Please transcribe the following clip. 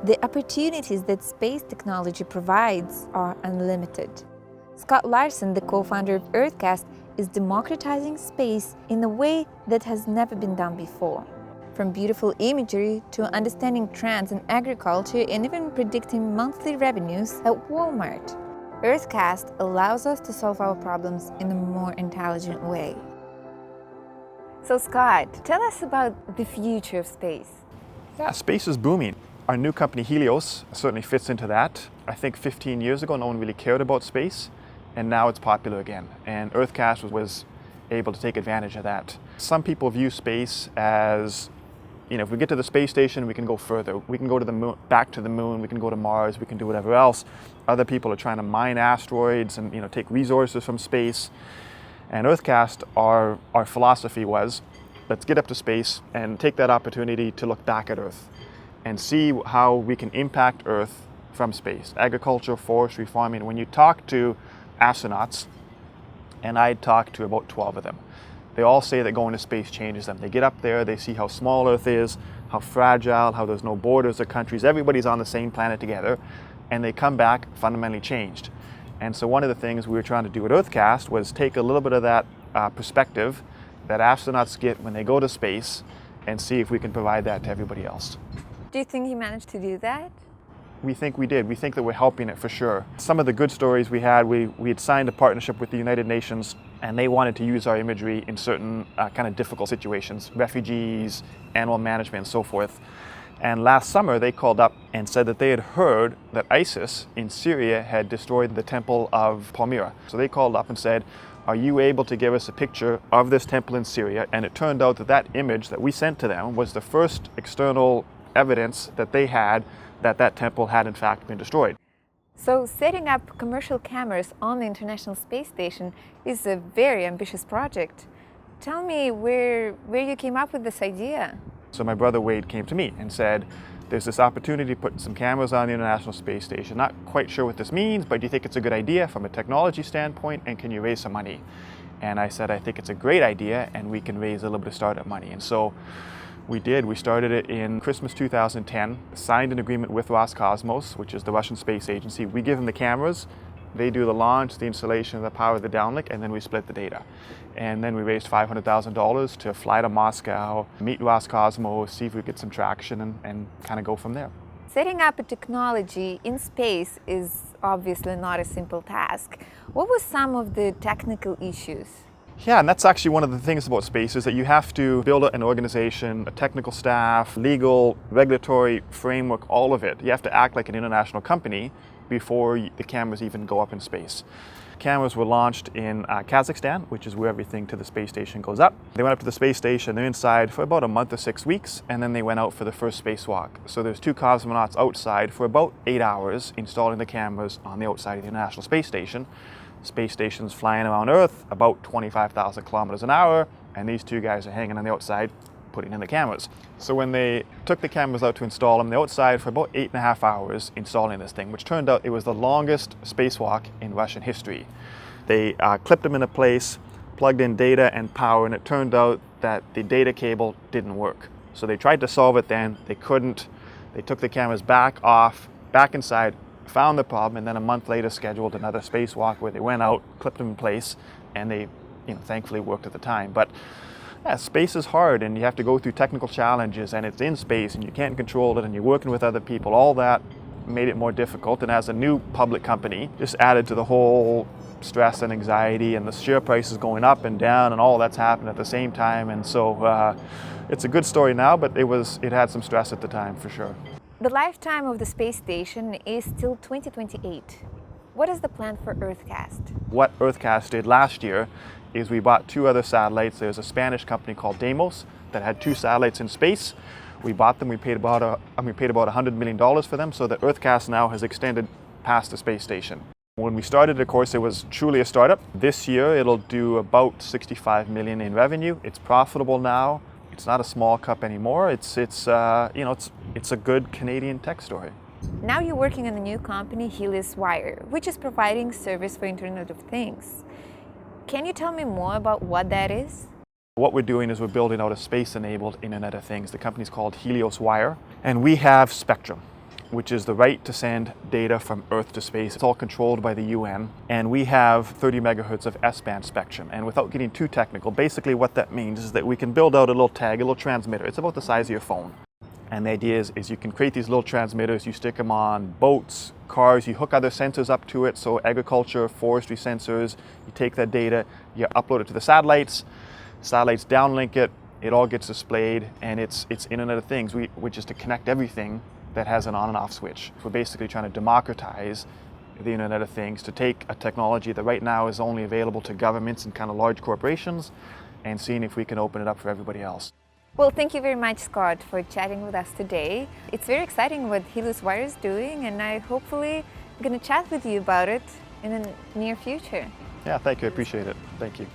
The opportunities that space technology provides are unlimited. Scott Larson, the co-founder of UrtheCast, is democratizing space in a way that has never been done before. From beautiful imagery to understanding trends in agriculture and even predicting monthly revenues at Walmart, UrtheCast allows us to solve our problems in a more intelligent way. So Scott, tell us about the future of space. Yeah, space is booming. Our new company Helios certainly fits into that. I think 15 years ago no one really cared about space, and now it's popular again. And UrtheCast was able to take advantage of that. Some people view space as, if we get to the space station, we can go further. We can go to the moon, back to the moon, we can go to Mars, we can do whatever else. Other people are trying to mine asteroids and take resources from space. And UrtheCast, our philosophy was, let's get up to space and take that opportunity to look back at Earth and see how we can impact Earth from space. Agriculture, forestry, farming. When you talk to astronauts, and I talked to about 12 of them, they all say that going to space changes them. They get up there, they see how small Earth is, how fragile, how there's no borders or countries, everybody's on the same planet together, and they come back fundamentally changed. And so one of the things we were trying to do at UrtheCast was take a little bit of that perspective that astronauts get when they go to space and see if we can provide that to everybody else. Do you think you managed to do that? We think we did. We think that we're helping it for sure. Some of the good stories we had had signed a partnership with the United Nations, and they wanted to use our imagery in certain kind of difficult situations, refugees, animal management, and so forth. And last summer they called up and said that they had heard that ISIS in Syria had destroyed the temple of Palmyra. So they called up and said, are you able to give us a picture of this temple in Syria? And it turned out that that image that we sent to them was the first external evidence that they had that temple had in fact been destroyed. So setting up commercial cameras on the International Space Station is a very ambitious project. Tell me where you came up with this idea. So my brother Wade came to me and said, there's this opportunity to put some cameras on the International Space Station. Not quite sure what this means, but do you think it's a good idea from a technology standpoint, and can you raise some money? And I said, I think it's a great idea, and we can raise a little bit of startup money. And so we did. We started it in Christmas 2010, signed an agreement with Roscosmos, which is the Russian space agency. We give them the cameras, they do the launch, the installation, the power of the downlink, and then we split the data. And then we raised $500,000 to fly to Moscow, meet Roscosmos, see if we get some traction, and kind of go from there. Setting up a technology in space is obviously not a simple task. What were some of the technical issues? Yeah, and that's actually one of the things about space is that you have to build an organization, a technical staff, legal, regulatory framework, all of it. You have to act like an international company before the cameras even go up in space. Cameras were launched in Kazakhstan, which is where everything to the space station goes up. They went up to the space station, they're inside for about a month or 6 weeks, and then they went out for the first spacewalk. So there's 2 cosmonauts outside for about 8 hours installing the cameras on the outside of the International Space Station. Space station's flying around Earth about 25,000 kilometers an hour, and these 2 guys are hanging on the outside putting in the cameras. So when they took the cameras out to install them, they were outside for about 8.5 hours installing this thing, which turned out it was the longest spacewalk in Russian history. They clipped them into place, plugged in data and power, and it turned out that the data cable didn't work. So they tried to solve it then, they couldn't. They took the cameras back off, back inside, found the problem, and then a month later scheduled another spacewalk where they went out, clipped them in place, and they thankfully worked at the time. But yeah, space is hard, and you have to go through technical challenges, and it's in space, and you can't control it, and you're working with other people. All that made it more difficult, and as a new public company, just added to the whole stress and anxiety, and the share price is going up and down, and all that's happened at the same time. And so it's a good story now, but it had some stress at the time for sure. The lifetime of the space station is till 2028. What is the plan for UrtheCast? What UrtheCast did last year is we bought 2 other satellites. There's a Spanish company called Demos that had 2 satellites in space. We bought them. We paid about $100 million for them, so that UrtheCast now has extended past the space station. When we started, of course, it was truly a startup. This year, it'll do about $65 million in revenue. It's profitable now. It's not a small cup anymore. It's a good Canadian tech story. Now you're working on a new company, Helios Wire, which is providing service for Internet of Things. Can you tell me more about what that is? What we're doing is we're building out a space-enabled Internet of Things. The company's called Helios Wire, and we have spectrum. which is the right to send data from Earth to space. It's all controlled by the UN, and we have 30 megahertz of S-band spectrum. And without getting too technical, basically what that means is that we can build out a little tag, a little transmitter. It's about the size of your phone. And the idea is you can create these little transmitters, you stick them on boats, cars, you hook other sensors up to it, so agriculture, forestry sensors, you take that data, you upload it to the satellites downlink it, it all gets displayed, and it's Internet of Things, which is to connect everything that has an on and off switch. We're basically trying to democratize the Internet of Things, to take a technology that right now is only available to governments and kind of large corporations, and seeing if we can open it up for everybody else. Well, thank you very much, Scott, for chatting with us today. It's very exciting what Helios Wire is doing, and I hopefully am going to chat with you about it in the near future. Yeah, thank you. I appreciate it. Thank you.